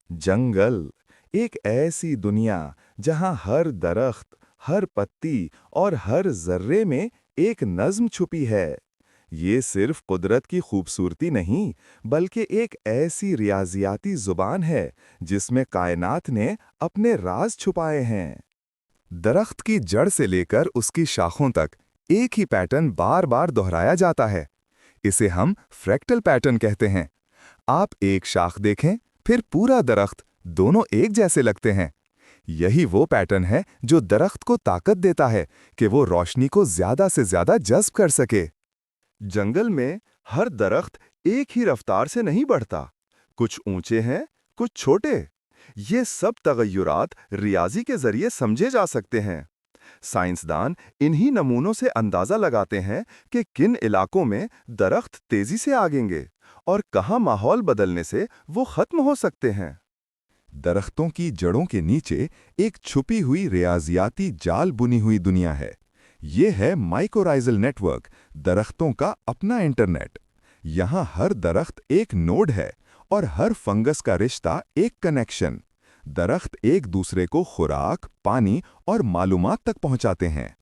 जंगल, एक ऐसी दुनिया जहां हर दरख्त, हर पत्ती और हर जर्रे में एक नज्म छुपी है। ये सिर्फ कुदरत की खूबसूरती नहीं, बल्कि एक ऐसी रियाजियाती जुबान है जिसमें कायनात ने अपने राज छुपाए हैं। दरख्त की जड़ से लेकर उसकी शाखों तक एक ही पैटर्न बार बार दोहराया जाता है। इसे हम फ्रैक्टल पैटर्न कहते हैं। आप एक शाख देखें, फिर पूरा दरख्त, दोनों एक जैसे लगते हैं। यही वो पैटर्न है जो दरख्त को ताकत देता है कि वो रोशनी को ज्यादा से ज्यादा जज़्ब कर सके। जंगल में हर दरख्त एक ही रफ्तार से नहीं बढ़ता। कुछ ऊंचे हैं, कुछ छोटे। ये सब तगय्युरात रियाजी के जरिए समझे जा सकते हैं। साइंसदान इन्हीं नमूनों से अंदाजा लगाते हैं कि किन इलाकों में दरख्त तेजी से आगेंगे और कहाँ माहौल बदलने से वो खत्म हो सकते हैं। दरख्तों की जड़ों के नीचे एक छुपी हुई रियाजियाती जाल बुनी हुई दुनिया है। ये है माइकोराइजल नेटवर्क, दरख्तों का अपना इंटरनेट। यहाँ हर दरख्त एक नोड है और हर फंगस का रिश्ता एक कनेक्शन। दरख्त एक दूसरे को खुराक, पानी और मालूमात तक पहुंचाते हैं।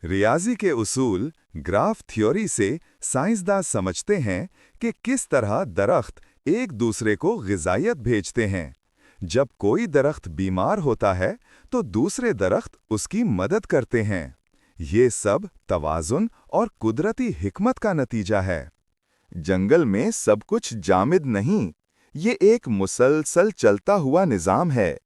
रियाजी के उसूल, ग्राफ थ्योरी से साइंसदान समझते हैं कि किस तरह दरख्त एक दूसरे को ग़िज़ाइयत भेजते हैं। जब कोई दरख्त बीमार होता है तो दूसरे दरख्त उसकी मदद करते हैं। ये सब तवाज़ुन और कुदरती हिकमत का नतीजा है। जंगल में सब कुछ जामिद नहीं, ये एक मुसलसल चलता हुआ निज़ाम है।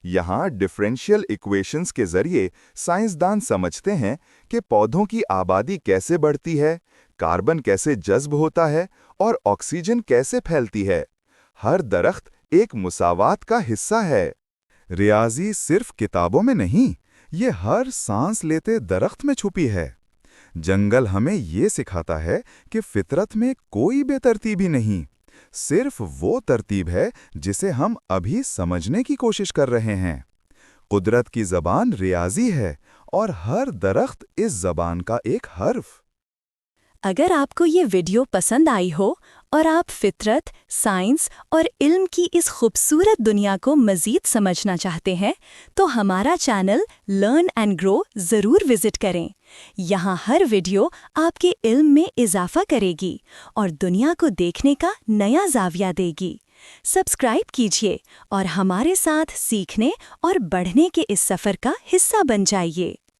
यहाँ डिफरेंशियल इक्वेशंस के जरिए साइंसदान समझते हैं कि पौधों की आबादी कैसे बढ़ती है, कार्बन कैसे जज्ब होता है और ऑक्सीजन कैसे फैलती है। हर दरख्त एक मुसावात का हिस्सा है। रियाजी सिर्फ किताबों में नहीं, ये हर सांस लेते दरख्त में छुपी है। जंगल हमें ये सिखाता है कि फितरत में कोई बेतरतीबी नहीं, सिर्फ वो तरतीब है जिसे हम अभी समझने की कोशिश कर रहे हैं। कुदरत की ज़बान रियाजी है और हर दरख्त इस ज़बान का एक हर्फ। अगर आपको ये वीडियो पसंद आई हो और आप फितरत, साइंस और इल्म की इस खूबसूरत दुनिया को मज़ीद समझना चाहते हैं, तो हमारा चैनल लर्न एंड ग्रो ज़रूर विज़िट करें। यहाँ हर वीडियो आपके इल्म में इजाफ़ा करेगी और दुनिया को देखने का नया ज़ाविया देगी। सब्सक्राइब कीजिए और हमारे साथ सीखने और बढ़ने के इस सफ़र का हिस्सा बन जाइए।